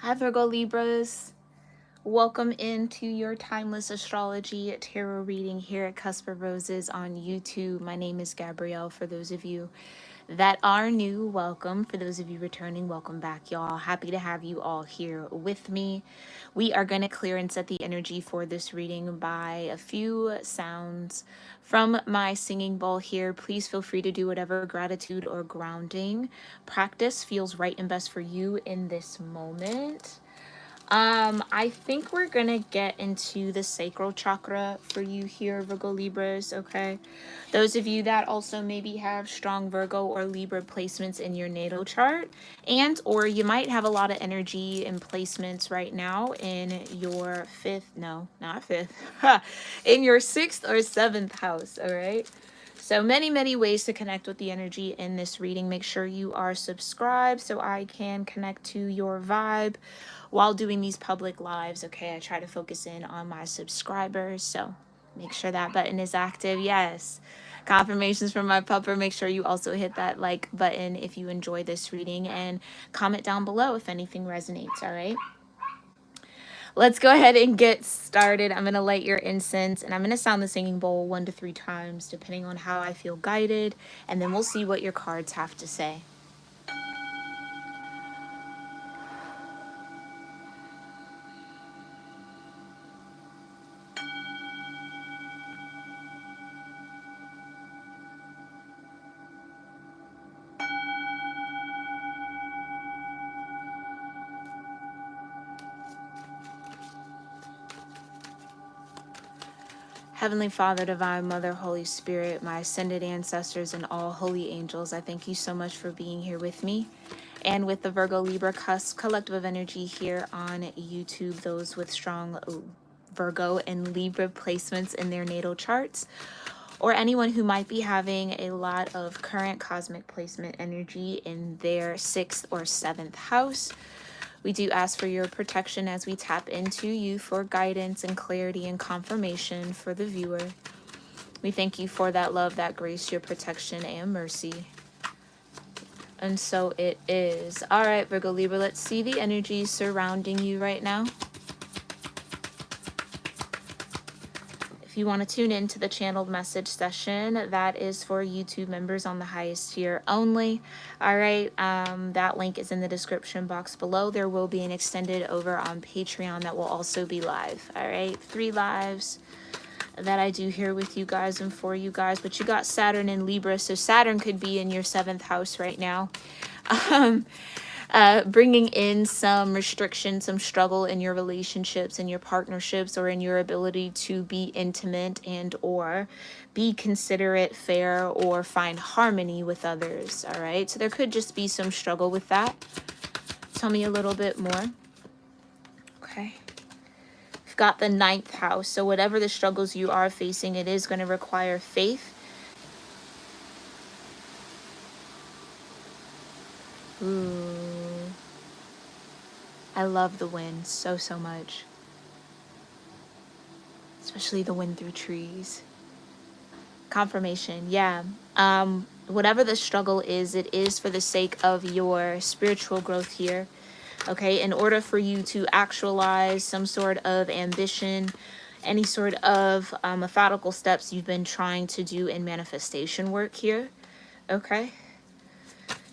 Hi, Virgo Libras. Welcome into your timeless astrology tarot reading here at Cusp of Roses on YouTube. My name is Gabrielle. For those of you that are new, welcome. For those of you returning, welcome back, y'all. Happy to have you all here with me. We are going to clear and set the energy for this reading by a few sounds from my singing bowl here. Please feel free to do whatever gratitude or grounding practice feels right and best for you in this moment. I think we're gonna get into the sacral chakra for you here, Virgo Libras, okay? Those of you that also maybe have strong Virgo or Libra placements in your natal chart, and or you might have a lot of energy and placements right now in your in your 6th or 7th house, all right? So many ways to connect with the energy in this reading. Make sure you are subscribed so I can connect to your vibe while doing these public lives. Okay, I try to focus in on my subscribers, so make sure that button is active. Yes, confirmations from my pupper. Make sure you also hit that like button if you enjoy this reading, and comment down below if anything resonates. All right, let's go ahead and get started. I'm gonna light your incense and I'm gonna sound the singing bowl 1 to 3 times depending on how I feel guided, and then we'll see what your cards have to say. Heavenly Father, Divine Mother, Holy Spirit, my ascended ancestors, and all holy angels, I thank you so much for being here with me and with the Virgo Libra cusp collective of energy here on YouTube, those with strong Virgo and Libra placements in their natal charts, or anyone who might be having a lot of current cosmic placement energy in their 6th or 7th house. We do ask for your protection as we tap into you for guidance and clarity and confirmation for the viewer. We thank you for that love, that grace, your protection, and mercy. And so it is. All right, Virgo Libra, let's see the energy surrounding you right now. If you want to tune into the channeled message session, that is for YouTube members on the highest tier only. All right, that link is in the description box below. There will be an extended over on Patreon that will also be live. All right, 3 lives that I do here with you guys and for you guys. But you got Saturn in Libra, so Saturn could be in your 7th house right now. Bringing in some restriction, some struggle in your relationships, in your partnerships, or in your ability to be intimate and or be considerate, fair, or find harmony with others. All right, so there could just be some struggle with that. Tell me a little bit more. Okay. We've got the 9th house, so whatever the struggles you are facing, it is going to require faith. Ooh. I love the wind so much. Especially the wind through trees. Confirmation, yeah. Whatever the struggle is, it is for the sake of your spiritual growth here. Okay, in order for you to actualize some sort of ambition, any sort of methodical steps you've been trying to do in manifestation work here. Okay.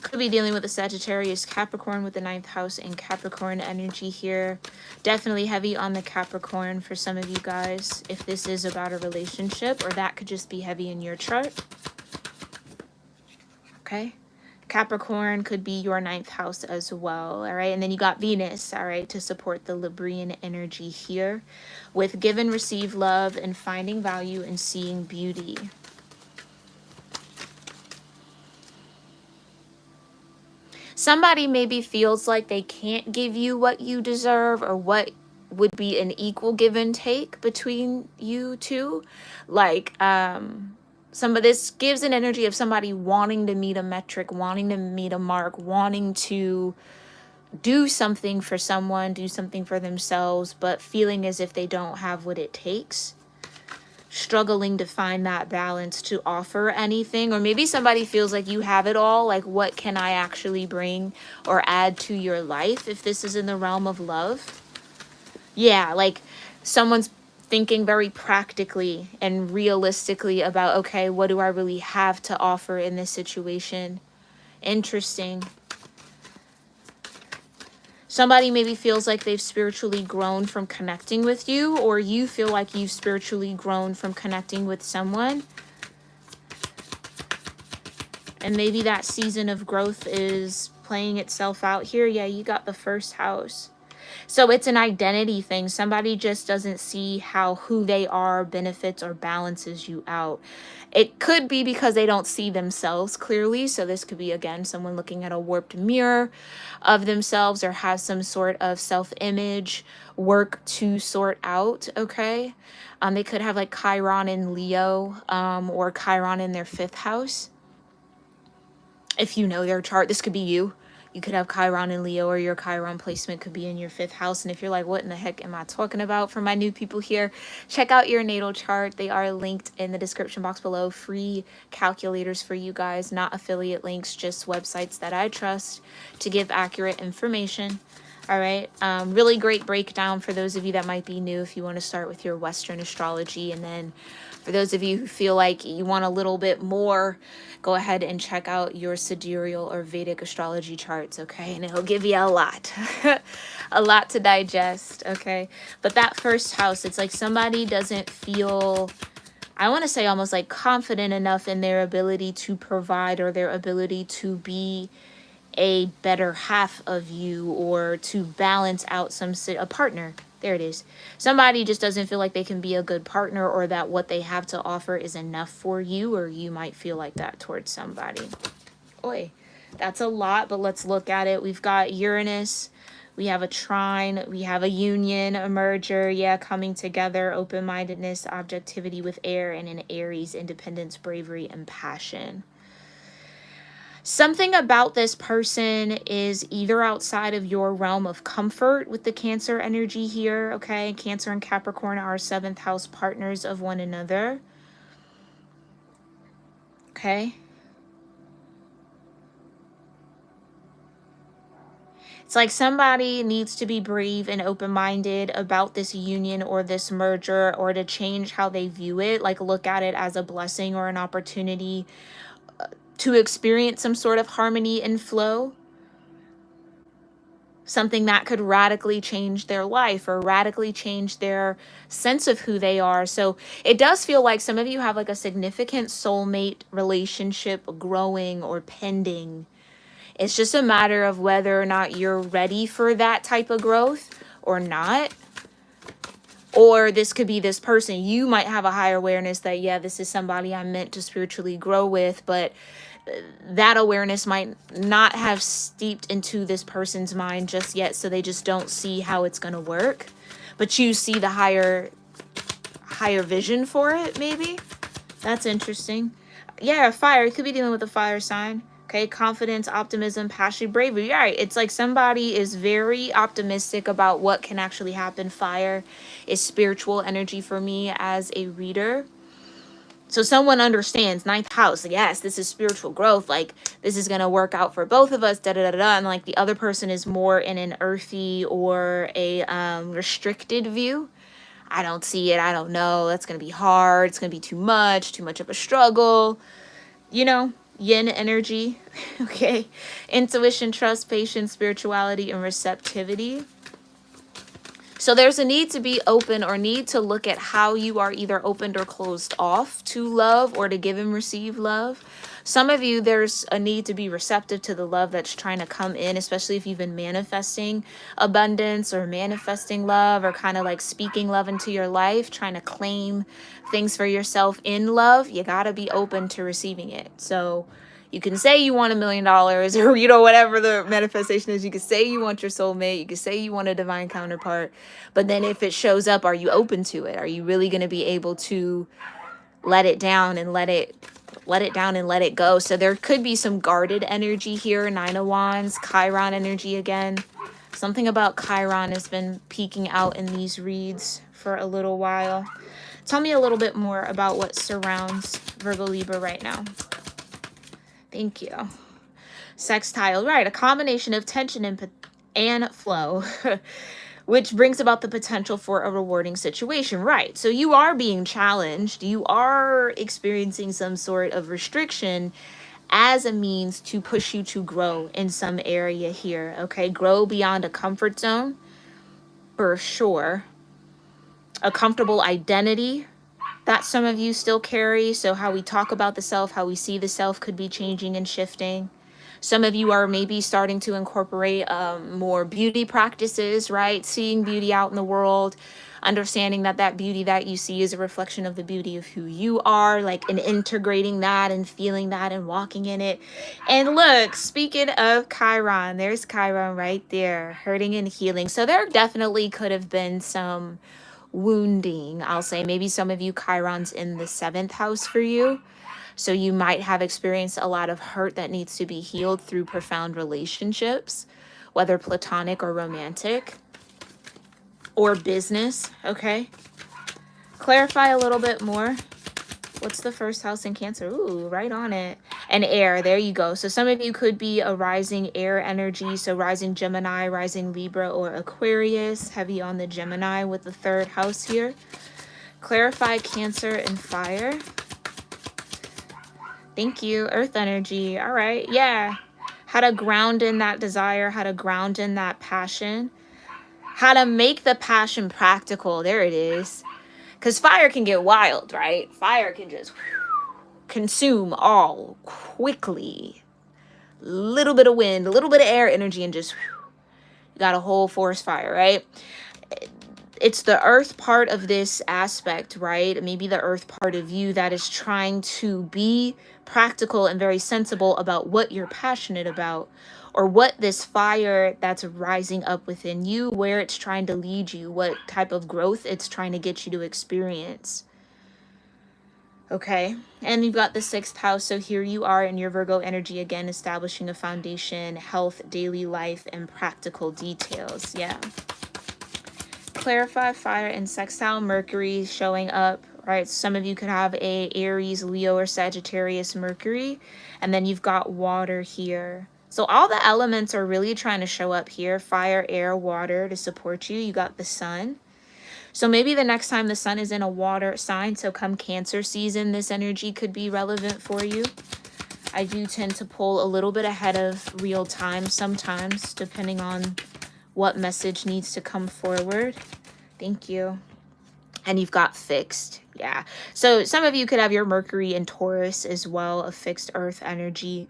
Could be dealing with a Sagittarius Capricorn with the 9th house and Capricorn energy here. Definitely heavy on the Capricorn for some of you guys if this is about a relationship, or that could just be heavy in your chart. Okay. Capricorn could be your 9th house as well. All right. And then you got Venus, all right, to support the Librian energy here with give and receive love and finding value and seeing beauty. Somebody maybe feels like they can't give you what you deserve or what would be an equal give and take between you two. Like, some of this gives an energy of somebody wanting to meet a metric, wanting to meet a mark, wanting to do something for someone, do something for themselves, but feeling as if they don't have what it takes. struggling to find that balance to offer anything. Or maybe somebody feels like you have it all, like what can I actually bring or add to your life if this is in the realm of love. Yeah, like someone's thinking very practically and realistically about, okay, what do I really have to offer in this situation? Interesting. Somebody maybe feels like they've spiritually grown from connecting with you, or you feel like you've spiritually grown from connecting with someone. And maybe that season of growth is playing itself out here. Yeah, you got the first house. So it's an identity thing. Somebody just doesn't see how who they are benefits or balances you out. It could be because they don't see themselves clearly. So this could be, again, someone looking at a warped mirror of themselves or has some sort of self-image work to sort out, okay? They could have like Chiron in Leo or Chiron in their 5th house. If you know their chart, this could be you. You could have Chiron in Leo, or your Chiron placement could be in your 5th house. And if you're like, what in the heck am I talking about? For my new people here, check out your natal chart. They are linked in the description box below. Free calculators for you guys, not affiliate links, just websites that I trust to give accurate information. All right. Really great breakdown for those of you that might be new if you want to start with your Western astrology. And then for those of you who feel like you want a little bit more, go ahead and check out your sidereal or Vedic astrology charts, okay? And it'll give you a lot, a lot to digest, okay? But that first house, it's like somebody doesn't feel, I want to say almost like confident enough in their ability to provide or their ability to be a better half of you or to balance out a partner. There it is. Somebody just doesn't feel like they can be a good partner, or that what they have to offer is enough for you, or you might feel like that towards somebody. Oi, that's a lot, but let's look at it. We've got Uranus, we have a trine, we have a union, a merger, yeah, coming together, open-mindedness, objectivity with air, and an Aries, independence, bravery, and passion. Something about this person is either outside of your realm of comfort with the Cancer energy here, okay? Cancer and Capricorn are 7th house partners of one another, okay? It's like somebody needs to be brave and open-minded about this union or this merger, or to change how they view it, like look at it as a blessing or an opportunity to experience some sort of harmony and flow. Something that could radically change their life or radically change their sense of who they are. So it does feel like some of you have like a significant soulmate relationship growing or pending. It's just a matter of whether or not you're ready for that type of growth or not. Or this could be this person. You might have a higher awareness that, yeah, this is somebody I'm meant to spiritually grow with, but that awareness might not have steeped into this person's mind just yet, so they just don't see how it's going to work. But you see the higher vision for it, maybe. That's interesting. Yeah, fire. It could be dealing with a fire sign. Okay, confidence, optimism, passion, bravery. All right, it's like somebody is very optimistic about what can actually happen. Fire is spiritual energy for me as a reader. So someone understands 9th house. Yes, this is spiritual growth. Like, this is going to work out for both of us, da-da-da-da. And like the other person is more in an earthy or a restricted view. I don't see it. I don't know. That's going to be hard. It's going to be too much of a struggle. You know, yin energy. Okay. Intuition, trust, patience, spirituality, and receptivity. So there's a need to be open, or need to look at how you are either opened or closed off to love or to give and receive love. Some of you, there's a need to be receptive to the love that's trying to come in, especially if you've been manifesting abundance or manifesting love, or kind of like speaking love into your life, trying to claim things for yourself in love. You got to be open to receiving it. So you can say you want $1 million, or, you know, whatever the manifestation is. You can say you want your soulmate. You can say you want a divine counterpart. But then if it shows up, are you open to it? Are you really going to be able to let it down and let it down and let it go? So there could be some guarded energy here. 9 of Wands, Chiron energy again. Something about Chiron has been peeking out in these reads for a little while. Tell me a little bit more about what surrounds Virgo Libra right now. Thank you. Sextile, right? A combination of tension and flow, which brings about the potential for a rewarding situation, right? So you are being challenged. You are experiencing some sort of restriction as a means to push you to grow in some area here, okay? Grow beyond a comfort zone, for sure. A comfortable identity that some of you still carry. So how we talk about the self, how we see the self could be changing and shifting. Some of you are maybe starting to incorporate more beauty practices, right? Seeing beauty out in the world, understanding that that beauty that you see is a reflection of the beauty of who you are, like, and integrating that and feeling that and walking in it. And look, speaking of Chiron, there's Chiron right there, hurting and healing. So there definitely could have been some wounding, I'll say. Maybe some of you, Chiron's in the 7th house for you. So you might have experienced a lot of hurt that needs to be healed through profound relationships, whether platonic or romantic or business. Okay. Clarify a little bit more. What's the 1st house in Cancer? Ooh, right on it. And air. There you go. So some of you could be a rising air energy. So rising Gemini, rising Libra, or Aquarius. Heavy on the Gemini with the 3rd house here. Clarify Cancer and fire. Thank you. Earth energy. All right. Yeah. How to ground in that desire. How to ground in that passion. How to make the passion practical. There it is. Because fire can get wild, right? Fire can just consume all quickly. Little bit of wind, a little bit of air energy, and just you got a whole forest fire, right? It's the earth part of this aspect, right? Maybe the earth part of you that is trying to be practical and very sensible about what you're passionate about, or what this fire that's rising up within you, where it's trying to lead you, what type of growth it's trying to get you to experience. Okay, and you've got the 6th house. So here you are in your Virgo energy again, establishing a foundation, health, daily life, and practical details. Yeah. Clarify fire and sextile Mercury showing up, right? Some of you could have a Aries, Leo, or Sagittarius Mercury, and then you've got water here. So all the elements are really trying to show up here: fire, air, water to support you. You got the sun. So maybe the next time the sun is in a water sign, so come Cancer season, this energy could be relevant for you. I do tend to pull a little bit ahead of real time sometimes, depending on what message needs to come forward. Thank you. And you've got fixed. Yeah. So some of you could have your Mercury in Taurus as well, a fixed earth energy.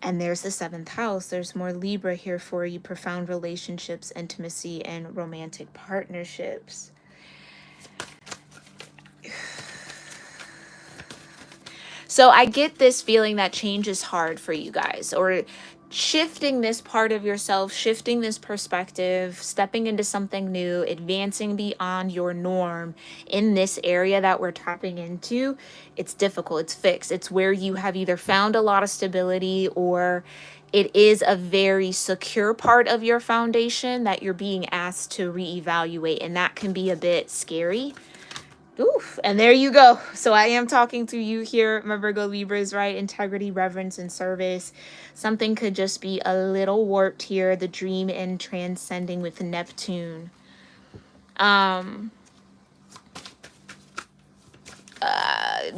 And there's the 7th house. There's more Libra here for you. Profound relationships, intimacy, and romantic partnerships. So I get this feeling that change is hard for you guys, or shifting this part of yourself, shifting this perspective, stepping into something new, advancing beyond your norm in this area that we're tapping into. It's difficult. It's fixed. It's where you have either found a lot of stability, or it is a very secure part of your foundation that you're being asked to reevaluate, and that can be a bit scary. Oof, and there you go. So I am talking to you here, my Virgo Libras, right? Integrity, reverence, and service. Something could just be a little warped here. The dream and transcending with Neptune.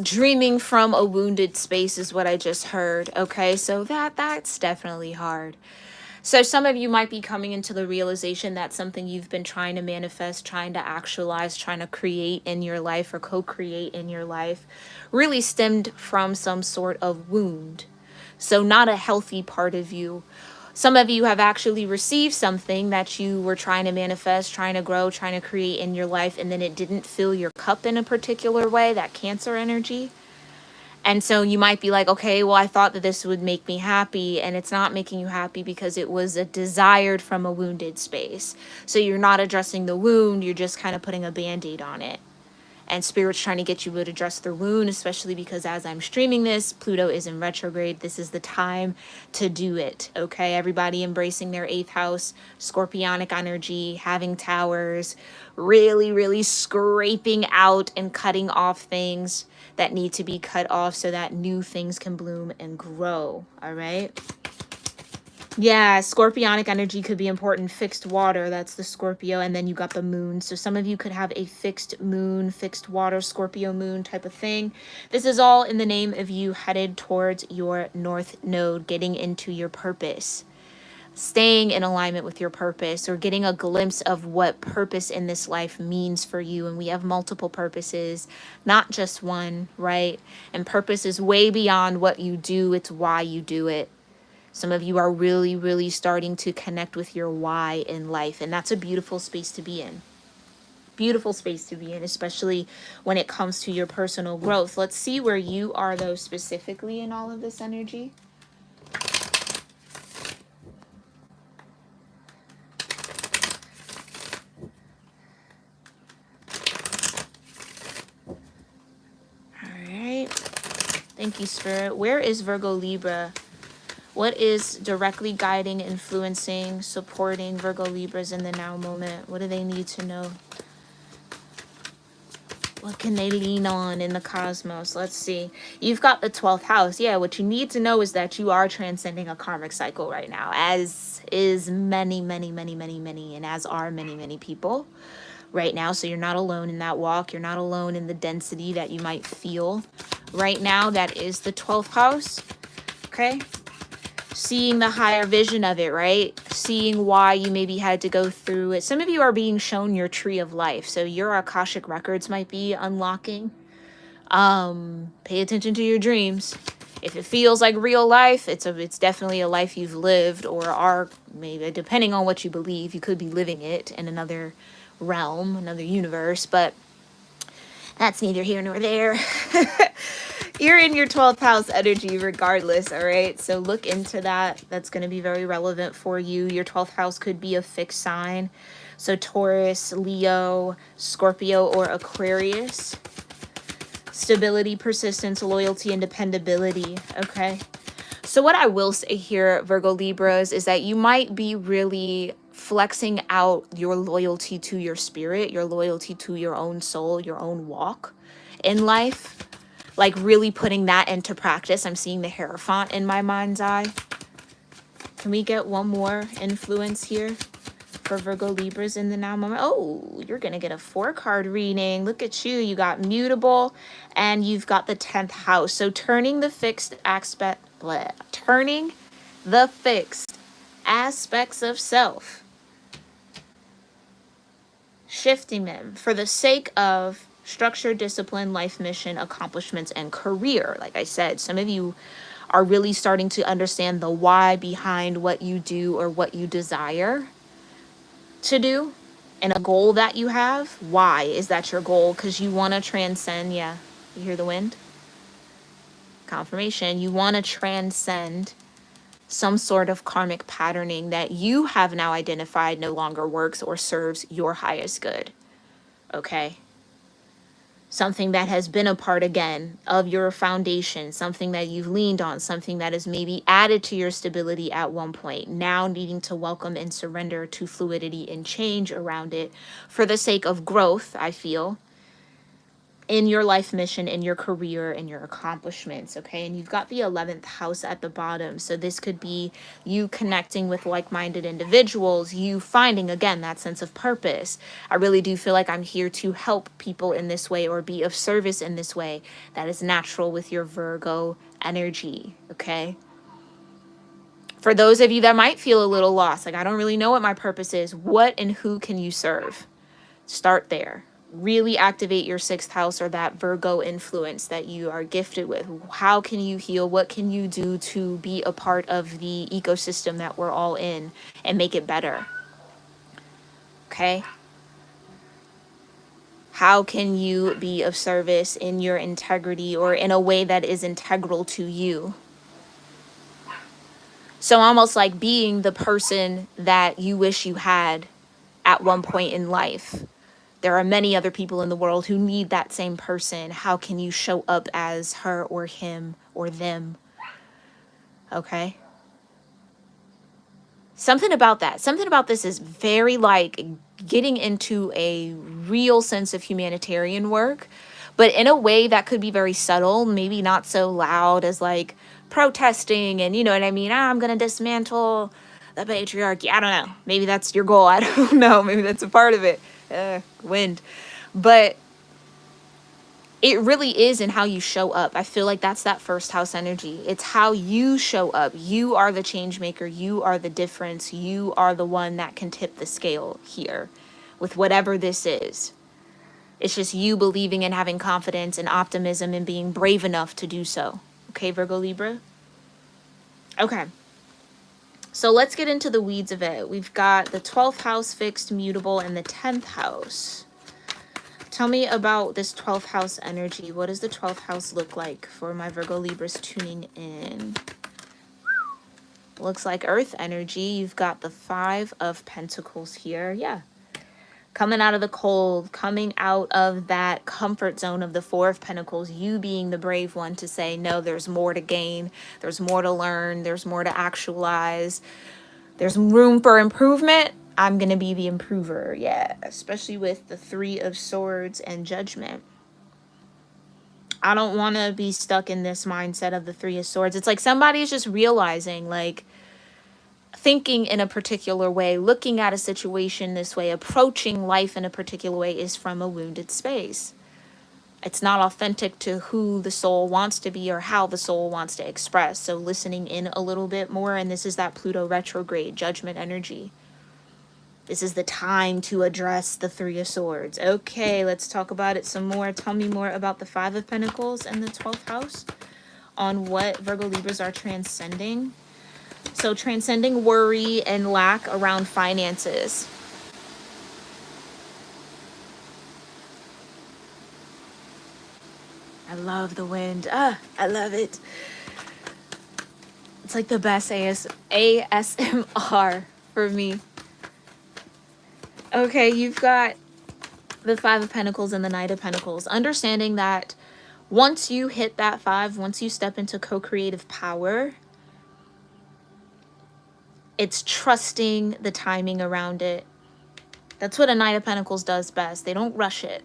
Dreaming from a wounded space is what I just heard. Okay, so that's definitely hard. So some of you might be coming into the realization that something you've been trying to manifest, trying to actualize, trying to create in your life, or co-create in your life, really stemmed from some sort of wound. So not a healthy part of you. Some of you have actually received something that you were trying to manifest, trying to grow, trying to create in your life, and then it didn't fill your cup in a particular way, that Cancer energy. And so you might be like, okay, well, I thought that this would make me happy, and it's not making you happy because it was a desired from a wounded space. So you're not addressing the wound, you're just kind of putting a Band-Aid on it. and Spirit's trying to get you to address the wound, especially because as I'm streaming this, Pluto is in retrograde. This is the time to do it, okay? Everybody embracing their 8th house, scorpionic energy, having towers, really, really scraping out and cutting off things that need to be cut off so that new things can bloom and grow, all right? Yeah, scorpionic energy could be important. Fixed water, that's the Scorpio, and then you got the moon. So some of you could have a fixed moon, fixed water, Scorpio moon type of thing. This is all in the name of you headed towards your North Node, getting into your purpose, staying in alignment with your purpose, or getting a glimpse of what purpose in this life means for you. And we have multiple purposes, not just one, right? And purpose is way beyond what you do, it's why you do it. Some of you are really, really starting to connect with your why in life. And that's a beautiful space to be in. Beautiful space to be in, especially when it comes to your personal growth. Let's see where you are, though, specifically in all of this energy. All right. Thank you, Spirit. Where is Virgo-Libra? What is directly guiding, influencing, supporting Virgo-Libras in the now moment? What do they need to know? What can they lean on in the cosmos? Let's see. You've got the 12th house. Yeah, what you need to know is that you are transcending a karmic cycle right now, as is many, many, many, many, many, and as are many, many people right now. So you're not alone in that walk. You're not alone in the density that you might feel right now. That is the 12th house. Okay. Seeing the higher vision of it, right? Seeing why you maybe had to go through it. Some of you are being shown your tree of life. So your Akashic records might be unlocking. Pay attention to your dreams. If it feels like real life, it's definitely a life you've lived, or are, maybe depending on what you believe, you could be living it in another realm, another universe, but that's neither here nor there. You're in your 12th house energy regardless, all right? So look into that. That's going to be very relevant for you. Your 12th house could be a fixed sign. So Taurus, Leo, Scorpio, or Aquarius. Stability, persistence, loyalty, and dependability, okay? So what I will say here, Virgo Libras, is that you might be really flexing out your loyalty to your spirit, your loyalty to your own soul, your own walk in life. Like really putting that into practice. I'm seeing the Hierophant in my mind's eye. Can we get one more influence here for Virgo Libras in the now moment? Oh, you're going to get a 4-card reading. Look at you. You got mutable and you've got the 10th house. So turning the fixed aspect, turning the fixed aspects of self, shifting them for the sake of structure, discipline, life mission, accomplishments, and career. Like I said, some of you are really starting to understand the why behind what you do or what you desire to do, and a goal that you have. Why is that your goal? Because you want to transcend. Yeah, you hear the wind? Confirmation. You want to transcend some sort of karmic patterning that you have now identified no longer works or serves your highest good. Okay? Something that has been a part, again, of your foundation, something that you've leaned on, something that is maybe added to your stability at one point, now needing to welcome and surrender to fluidity and change around it for the sake of growth, I feel, in your life mission, in your career, in your accomplishments, okay? And you've got the 11th house at the bottom. So this could be you connecting with like-minded individuals, you finding, again, that sense of purpose. I really do feel like I'm here to help people in this way or be of service in this way. That is natural with your Virgo energy, okay? For those of you that might feel a little lost, like, I don't really know what my purpose is, what and who can you serve? Start there. Really activate your 6th house or that Virgo influence that you are gifted with. How can you heal? What can you do to be a part of the ecosystem that we're all in and make it better? Okay? How can you be of service in your integrity or in a way that is integral to you? So almost like being the person that you wish you had at one point in life. There are many other people in the world who need that same person. How can you show up as her or him or them? Okay. Something about that. Something about this is very like getting into a real sense of humanitarian work, but in a way that could be very subtle, maybe not so loud as like protesting and you know what I mean? I'm going to dismantle the patriarchy. I don't know. Maybe that's your goal. I don't know. Maybe that's a part of it. Wind. But it really is in how you show up. I feel like that's that first house energy. It's how you show up. You are the change maker. You are the difference. You are the one that can tip the scale here with whatever this is. It's just you believing and having confidence and optimism and being brave enough to do so. Okay, Virgo Libra? Okay. So let's get into the weeds of it. We've got the 12th house fixed, mutable, and the 10th house. Tell me about this 12th house energy. What does the 12th house look like for my Virgo Libras tuning in? Looks like earth energy. You've got the 5 of Pentacles here. Yeah. Coming out of the cold, coming out of that comfort zone of the 4 of Pentacles, you being the brave one to say, no, there's more to gain. There's more to learn. There's more to actualize. There's room for improvement. I'm going to be the improver. Yeah, especially with the 3 of Swords and Judgment. I don't want to be stuck in this mindset of the 3 of Swords. It's like somebody's just realizing, like, thinking in a particular way, looking at a situation this way, approaching life in a particular way is from a wounded space. It's not authentic to who the soul wants to be or how the soul wants to express. So listening in a little bit more, and this is that Pluto retrograde Judgment energy. This is the time to address the 3 of Swords. Okay, let's talk about it some more. Tell me more about the 5 of Pentacles and the 12th house on what Virgo Libras are transcending. So transcending worry and lack around finances. I love the wind. I love it. It's like the best ASMR for me. Okay, you've got the 5 of Pentacles and the Knight of Pentacles. Understanding that once you hit that 5, once you step into co-creative power, it's trusting the timing around it. That's what a Knight of Pentacles does best. They don't rush it.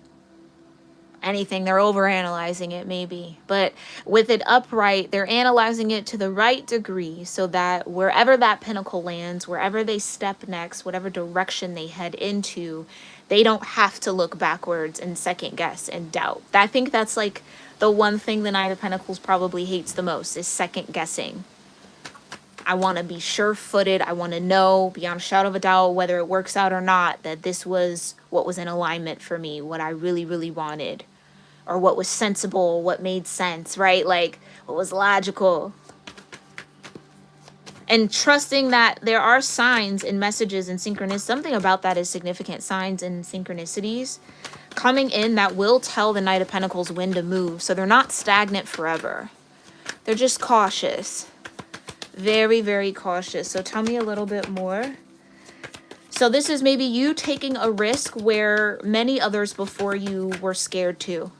Anything, they're overanalyzing it maybe. But with it upright, they're analyzing it to the right degree so that wherever that pentacle lands, wherever they step next, whatever direction they head into, they don't have to look backwards and second guess and doubt. I think that's like the one thing the Knight of Pentacles probably hates the most is second guessing. I want to be sure-footed. I want to know beyond a shadow of a doubt whether it works out or not that this was what was in alignment for me, what I really, really wanted, or what was sensible, what made sense, right? Like what was logical. And trusting that there are signs and messages and synchronous. Something about that is significant. Signs and synchronicities coming in that will tell the Knight of Pentacles when to move. So they're not stagnant forever. They're just cautious. Very, very cautious. So tell me a little bit more. So this is maybe you taking a risk where many others before you were scared to.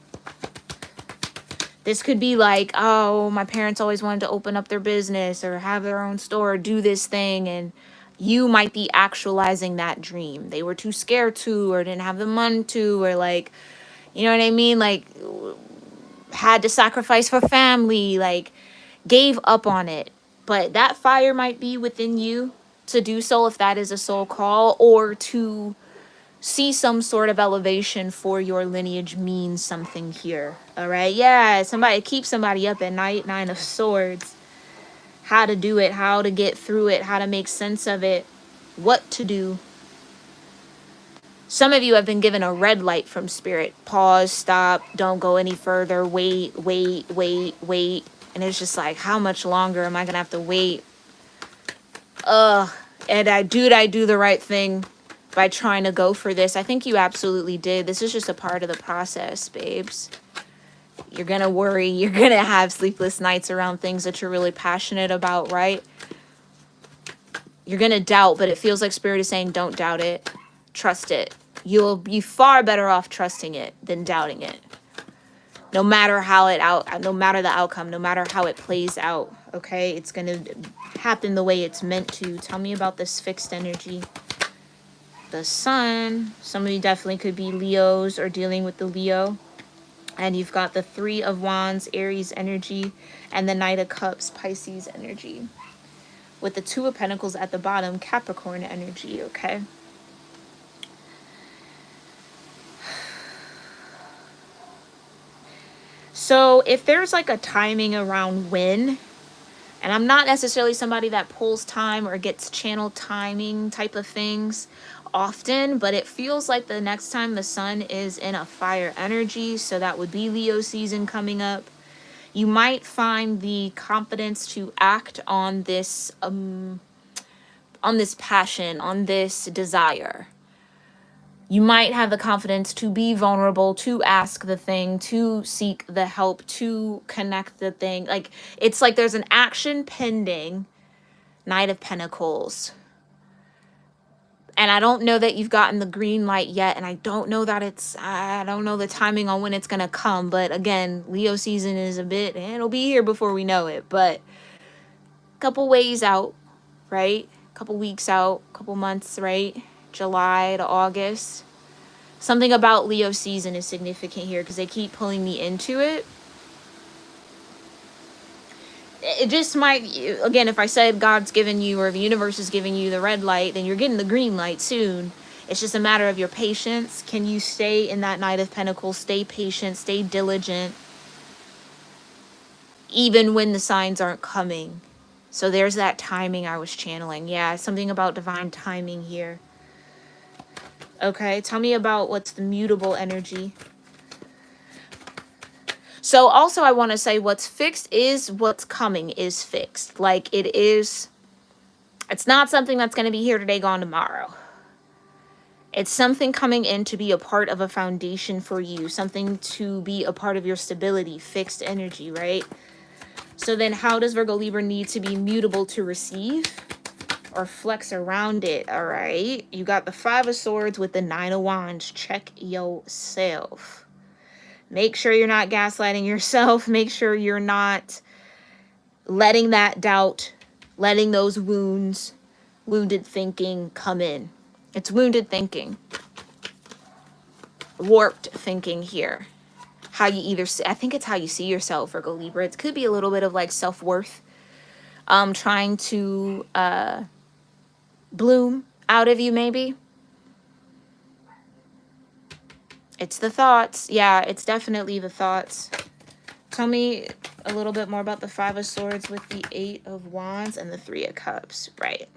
This could be like, oh, my parents always wanted to open up their business or have their own store, do this thing. And you might be actualizing that dream. They were too scared to, or didn't have the money to, or like, you know what I mean? Like had to sacrifice for family, like gave up on it. But that fire might be within you to do so if that is a soul call, or to see some sort of elevation for your lineage means something here. All right. Yeah. Somebody keep somebody up at night. 9 of Swords. How to do it, how to get through it, how to make sense of it, what to do. Some of you have been given a red light from spirit. Pause, stop, don't go any further. Wait. And it's just like, how much longer am I going to have to wait? And I do the right thing by trying to go for this. I think you absolutely did. This is just a part of the process, babes. You're going to worry. You're going to have sleepless nights around things that you're really passionate about, right? You're going to doubt, but it feels like spirit is saying, don't doubt it. Trust it. You'll be far better off trusting it than doubting it. No matter no matter the outcome, no matter how it plays out, okay? It's going to happen the way it's meant to. Tell me about this fixed energy. The sun. Some of you definitely could be Leos or dealing with the Leo. And you've got the Three of Wands, Aries energy, and the Knight of Cups, Pisces energy. With the Two of Pentacles at the bottom, Capricorn energy, okay? So if there's like a timing around when, and I'm not necessarily somebody that pulls time or gets channel timing type of things often, but it feels like the next time the sun is in a fire energy, so that would be Leo season coming up, you might find the confidence to act on this passion, on this desire. You might have the confidence to be vulnerable, to ask the thing, to seek the help, to connect the thing. Like, it's like there's an action pending. Knight of Pentacles. And I don't know that you've gotten the green light yet. And I don't know that I don't know the timing on when it's going to come. But again, Leo season is it'll be here before we know it. But a couple ways out, right? A couple weeks out, a couple months, right? July to August. Something about Leo season is significant here because they keep pulling me into it. It just might, again, if I said God's given you or the universe is giving you the red light, then you're getting the green light soon. It's just a matter of your patience. Can you stay in that Knight of Pentacles? Stay patient, stay diligent, even when the signs aren't coming. So there's that timing I was channeling. Yeah, something about divine timing here. Okay, tell me about what's the mutable energy. So also I want to say what's fixed is what's coming is fixed. Like it's not something that's going to be here today, gone tomorrow. It's something coming in to be a part of a foundation for you, something to be a part of your stability, fixed energy, right? So then how does Virgo-Libra need to be mutable to receive or flex around it, all right? You got the Five of Swords with the Nine of Wands. Check yourself. Make sure you're not gaslighting yourself. Make sure you're not letting that doubt, letting those wounded thinking come in. It's wounded thinking. Warped thinking here. How you either see, I think it's how you see yourself, Virgo Libra. It could be a little bit of like self-worth. Trying to bloom out of you maybe. It's the thoughts. Yeah, it's definitely the thoughts. Tell me a little bit more about the Five of Swords with the Eight of Wands and the Three of Cups. Right.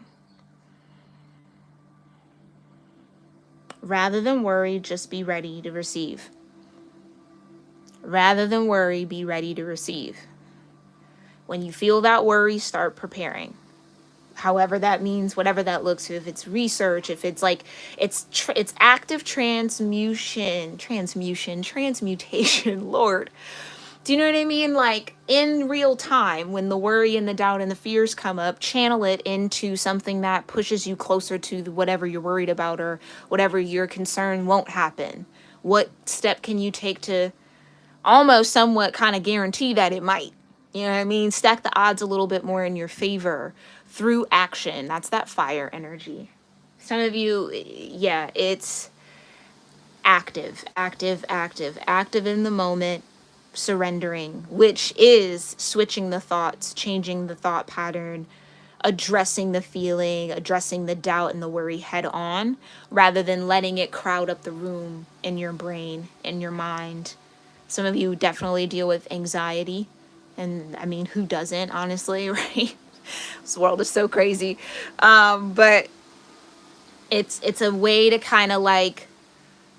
Rather than worry, just be ready to receive. Rather than worry, be ready to receive. When you feel that worry, start preparing. However that means, whatever that looks, if it's research, if it's like, it's active transmutation, Lord. Do you know what I mean? Like in real time, when the worry and the doubt and the fears come up, channel it into something that pushes you closer to whatever you're worried about or whatever you're concerned won't happen. What step can you take to almost somewhat kind of guarantee that it might? You know what I mean? Stack the odds a little bit more in your favor through action. That's that fire energy. Some of you, yeah, it's active in the moment, surrendering, which is switching the thoughts, changing the thought pattern, addressing the feeling, addressing the doubt and the worry head on, rather than letting it crowd up the room in your brain, in your mind. Some of you definitely deal with anxiety. And I mean, who doesn't, honestly, right? This world is so crazy. But it's a way to kind of like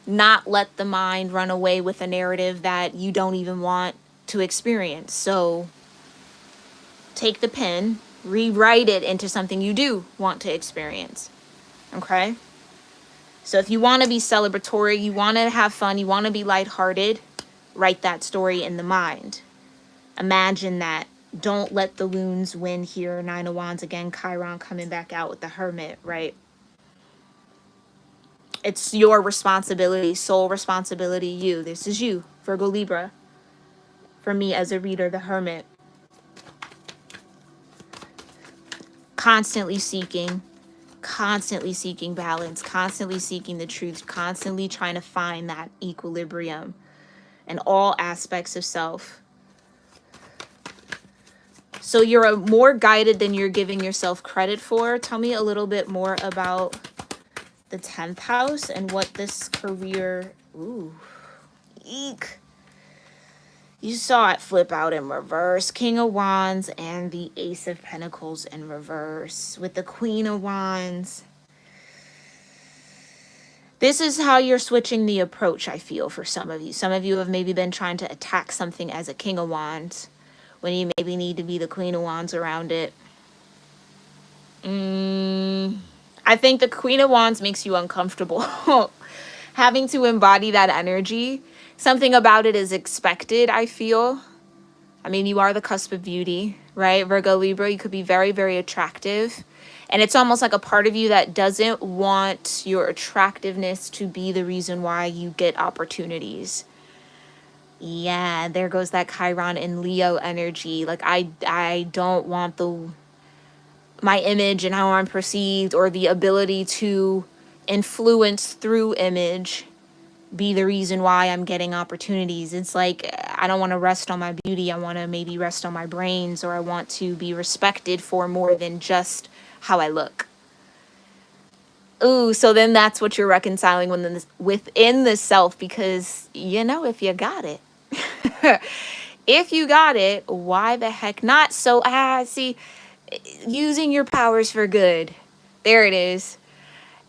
not let the mind run away with a narrative that you don't even want to experience. So take the pen, rewrite it into something you do want to experience. Okay? So if you want to be celebratory, you want to have fun, you want to be lighthearted, write that story in the mind. Imagine that. Don't let the wounds win here. Nine of Wands again. Chiron coming back out with the Hermit, right? It's your responsibility, sole responsibility, you. This is you, Virgo Libra. For me as a reader, the Hermit. Constantly seeking balance, constantly seeking the truth, constantly trying to find that equilibrium in all aspects of self. So you're more guided than you're giving yourself credit for. Tell me a little bit more about the 10th house and what this career, ooh, eek. You saw it flip out in reverse. King of Wands and the Ace of Pentacles in reverse with the Queen of Wands. This is how you're switching the approach, I feel, for some of you. Some of you have maybe been trying to attack something as a King of Wands when you maybe need to be the Queen of Wands around it. I think the Queen of Wands makes you uncomfortable. Having to embody that energy. Something about it is expected, I feel. I mean, you are the cusp of beauty, right? Virgo Libra, you could be very, very attractive. And it's almost like a part of you that doesn't want your attractiveness to be the reason why you get opportunities. Yeah, there goes that Chiron and Leo energy. Like, I don't want my image and how I'm perceived or the ability to influence through image be the reason why I'm getting opportunities. It's like, I don't want to rest on my beauty. I want to maybe rest on my brains, or I want to be respected for more than just how I look. Ooh, so then that's what you're reconciling within the self, because, you know, if you got it, if you got it, why the heck not? So, see, using your powers for good. There it is.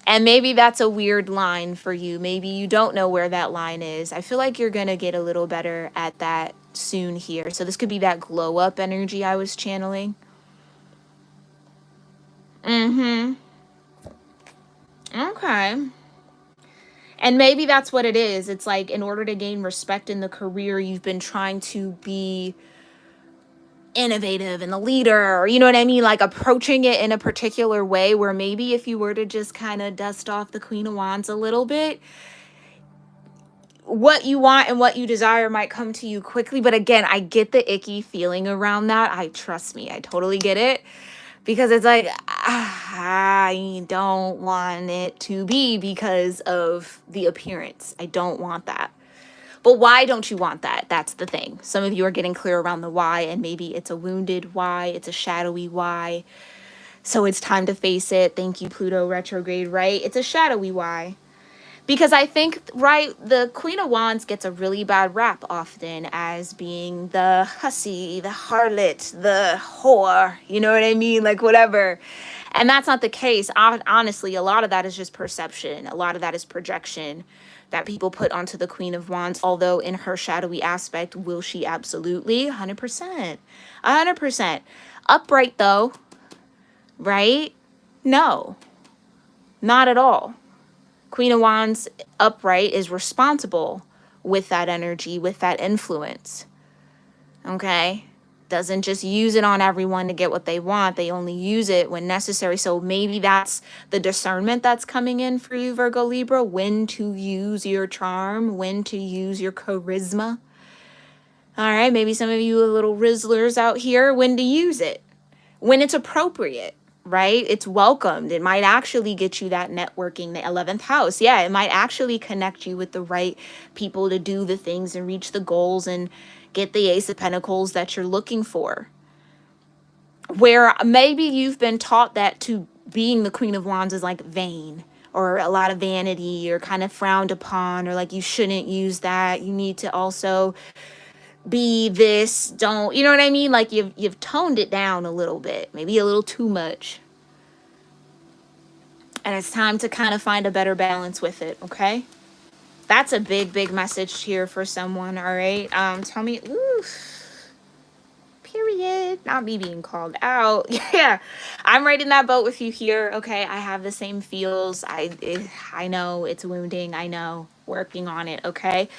And maybe that's a weird line for you. Maybe you don't know where that line is. I feel like you're going to get a little better at that soon here. So this could be that glow up energy I was channeling. Okay. And maybe that's what it is. It's like, in order to gain respect in the career, you've been trying to be innovative and the leader, or you know what I mean, like approaching it in a particular way where maybe if you were to just kind of dust off the Queen of Wands a little bit, what you want and what you desire might come to you quickly. But again, I get the icky feeling around that. Trust me, I totally get it, because it's like, I don't want it to be because of the appearance. I don't want that. But why don't you want that? That's the thing. Some of you are getting clear around the why, and maybe it's a wounded why, it's a shadowy why. So it's time to face it. Thank you, Pluto retrograde, right? It's a shadowy why. Because I think, right, the Queen of Wands gets a really bad rap often as being the hussy, the harlot, the whore, you know what I mean? Like, whatever. And that's not the case. Honestly, a lot of that is just perception. A lot of that is projection that people put onto the Queen of Wands, although in her shadowy aspect, will she absolutely? 100%. 100%. Upright, though, right? No, not at all. Queen of Wands upright is responsible with that energy, with that influence. Okay? Doesn't just use it on everyone to get what they want. They only use it when necessary. So maybe that's the discernment that's coming in for you, Virgo Libra, when to use your charm, when to use your charisma. All right, maybe some of you are little rizzlers out here, when to use it, when it's appropriate, right? It's welcomed. It might actually get you that networking, the 11th house. Yeah, it might actually connect you with the right people to do the things and reach the goals and get the Ace of Pentacles that you're looking for. Where maybe you've been taught that to being the Queen of Wands is like vain, or a lot of vanity, or kind of frowned upon, or like you shouldn't use that. You need to also be this, don't, you know what I mean? Like you've toned it down a little bit, maybe a little too much. And it's time to kind of find a better balance with it, okay? That's a big, big message here for someone, all right? Tell me, period. Not me being called out. Yeah, I'm right in that boat with you here, okay? I have the same feels. I know it's wounding. I know. Working on it, okay?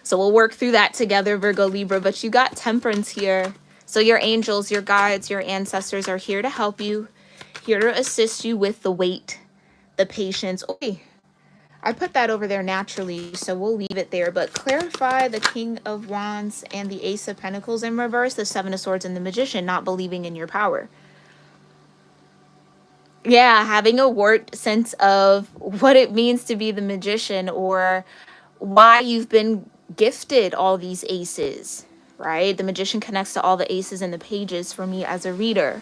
So we'll work through that together, Virgo Libra. But you got Temperance here. So your angels, your guides, your ancestors are here to help you, here to assist you with the weight, the patience. Okay. I put that over there naturally, so we'll leave it there. But clarify the King of Wands and the Ace of Pentacles in reverse, the Seven of Swords and the Magician, not believing in your power. Yeah, having a warped sense of what it means to be the magician, or why you've been gifted all these aces, right? The magician connects to all the aces in the pages for me as a reader.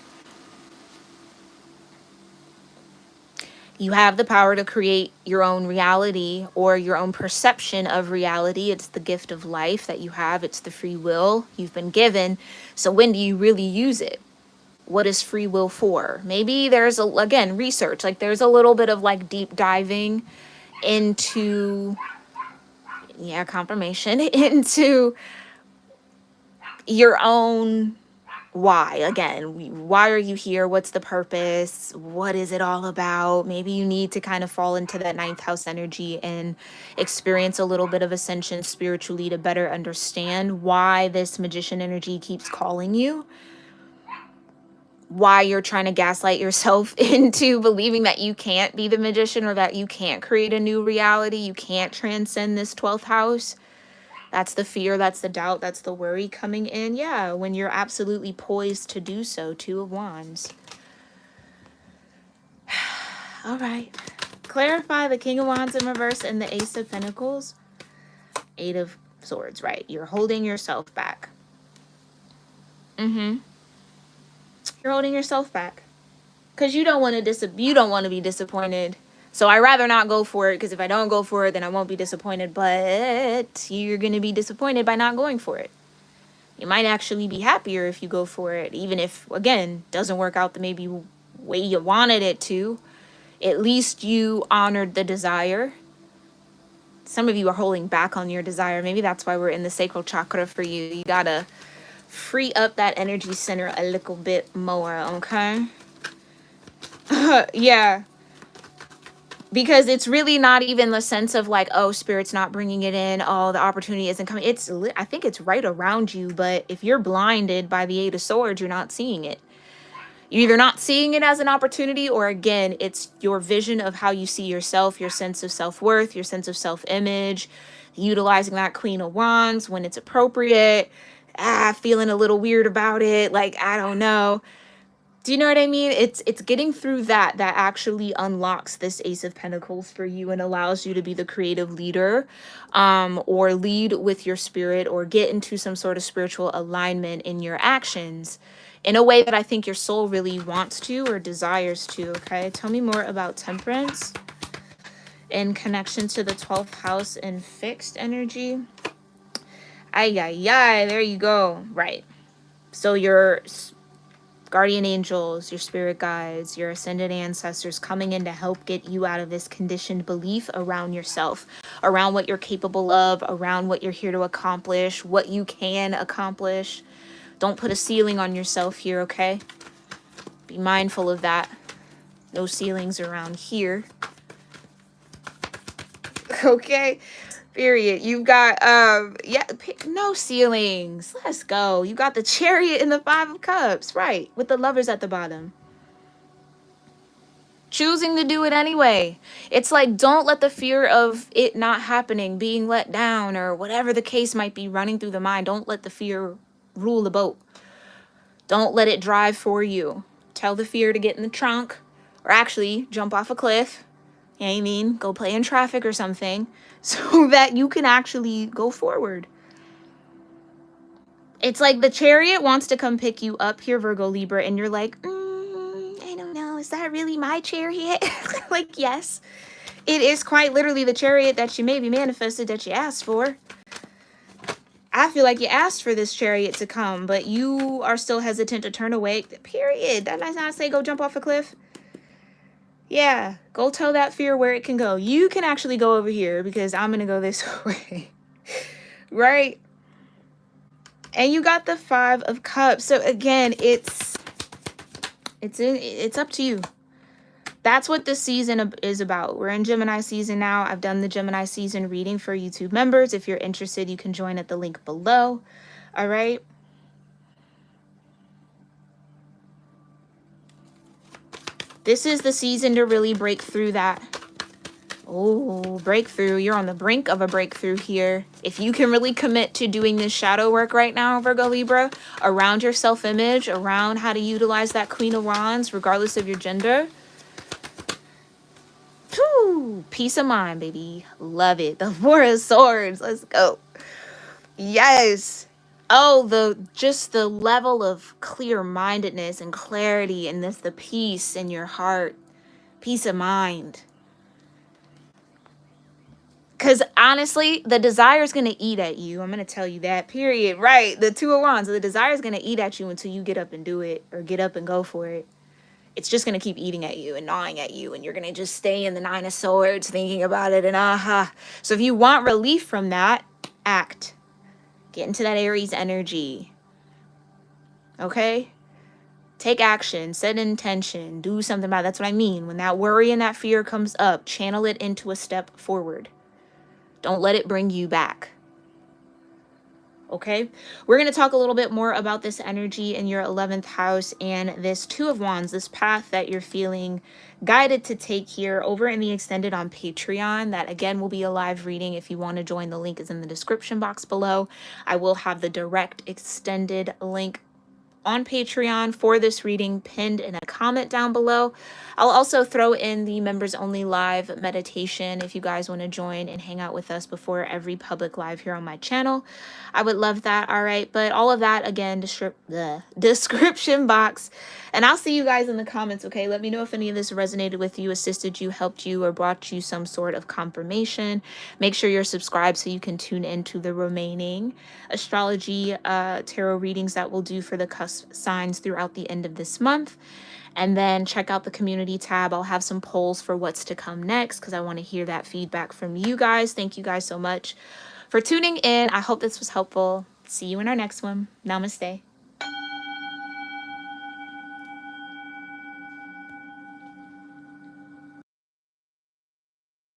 You have the power to create your own reality or your own perception of reality. It's the gift of life that you have. It's the free will you've been given. So when do you really use it? What is free will for? Maybe there's, again, research. Like there's a little bit of like deep diving into, yeah, confirmation, into your own why. Again, why are you here? What's the purpose? What is it all about? Maybe you need to kind of fall into that ninth house energy and experience a little bit of ascension spiritually to better understand why this magician energy keeps calling you, why you're trying to gaslight yourself into believing that you can't be the magician, or that you can't create a new reality, you can't transcend this 12th house. That's the fear, that's the doubt, that's the worry coming in. Yeah, when you're absolutely poised to do so. Two of Wands. All right. Clarify the King of Wands in reverse and the Ace of Pentacles. Eight of Swords, right. You're holding yourself back. You're holding yourself back. Because you don't want to be disappointed. So I rather not go for it, because if I don't go for it, then I won't be disappointed. But you're going to be disappointed by not going for it. You might actually be happier if you go for it, even if, again, doesn't work out the maybe way you wanted it to. At least you honored the desire. Some of you are holding back on your desire. Maybe that's why we're in the sacral chakra for you. You gotta free up that energy center a little bit more, okay? Yeah. Because it's really not even the sense of like, oh, spirit's not bringing it in, oh, the opportunity isn't coming. I think it's right around you, but if you're blinded by the Eight of Swords, you're not seeing it. You're either not seeing it as an opportunity, or again, it's your vision of how you see yourself, your sense of self-worth, your sense of self-image, utilizing that Queen of Wands when it's appropriate, feeling a little weird about it, like, I don't know. Do you know what I mean? It's getting through that actually unlocks this Ace of Pentacles for you and allows you to be the creative leader, or lead with your spirit, or get into some sort of spiritual alignment in your actions in a way that I think your soul really wants to or desires to, okay? Tell me more about Temperance in connection to the 12th house and fixed energy. Ay, ay, ay, there you go. Right. So your guardian angels, your spirit guides, your ascended ancestors coming in to help get you out of this conditioned belief around yourself, around what you're capable of, around what you're here to accomplish, what you can accomplish. Don't put a ceiling on yourself here, okay? Be mindful of that. No ceilings around here. Okay? Period. You've got, no ceilings. Let's go. You got the Chariot and the Five of Cups. Right. With the Lovers at the bottom. Choosing to do it anyway. It's like, don't let the fear of it not happening, being let down, or whatever the case might be running through the mind. Don't let the fear rule the boat. Don't let it drive for you. Tell the fear to get in the trunk, or actually jump off a cliff. You know what I mean? Go play in traffic or something, so that you can actually go forward. It's like the Chariot wants to come pick you up here, Virgo-Libra, and you're like, I don't know, is that really my Chariot? Like, yes, it is quite literally the Chariot that you maybe manifested, that you asked for. I feel like you asked for this Chariot to come, but you are still hesitant to turn away. Period. That does not say go jump off a cliff. Yeah, go tell that fear where it can go. You can actually go over here, because I'm going to go this way. Right? And you got the Five of Cups. So again, it's up to you. That's what this season is about. We're in Gemini season now. I've done the Gemini season reading for YouTube members. If you're interested, you can join at the link below. All right. This is the season to really break through that Oh, breakthrough. You're on the brink of a breakthrough here. If you can really commit to doing this shadow work right now, Virgo Libra, around your self-image, around how to utilize that Queen of Wands, regardless of your gender. Whew, peace of mind, baby. Love it. The Four of Swords. Let's go. Yes. Oh, just the level of clear-mindedness and clarity and the peace in your heart. Peace of mind. Because honestly, the desire is going to eat at you. I'm going to tell you that, period. Right. The Two of Wands. The desire is going to eat at you until you get up and do it or get up and go for it. It's just going to keep eating at you and gnawing at you. And you're going to just stay in the Nine of Swords thinking about it. And So if you want relief from that, act. Get into that Aries energy. Okay? Take action. Set an intention. Do something about it. That's what I mean. When that worry and that fear comes up, channel it into a step forward. Don't let it bring you back. Okay, we're going to talk a little bit more about this energy in your 11th house and this Two of Wands, this path that you're feeling guided to take here over in the extended on Patreon. That again will be a live reading. If you want to join, the link is in the description box below. I will have the direct extended link on Patreon for this reading pinned in a comment down below. I'll also throw in the members only live meditation if you guys want to join and hang out with us before every public live here on my channel. I would love that. All right, but all of that again, the description box, and I'll see you guys in the comments. Okay, let me know if any of this resonated with you, assisted you, helped you, or brought you some sort of confirmation. Make sure you're subscribed so you can tune into the remaining astrology tarot readings that we'll do for the cusp signs throughout the end of this month. And then check out the community tab. I'll have some polls for what's to come next because I want to hear that feedback from you guys. Thank you guys so much for tuning in. I hope this was helpful. See you in our next one. Namaste.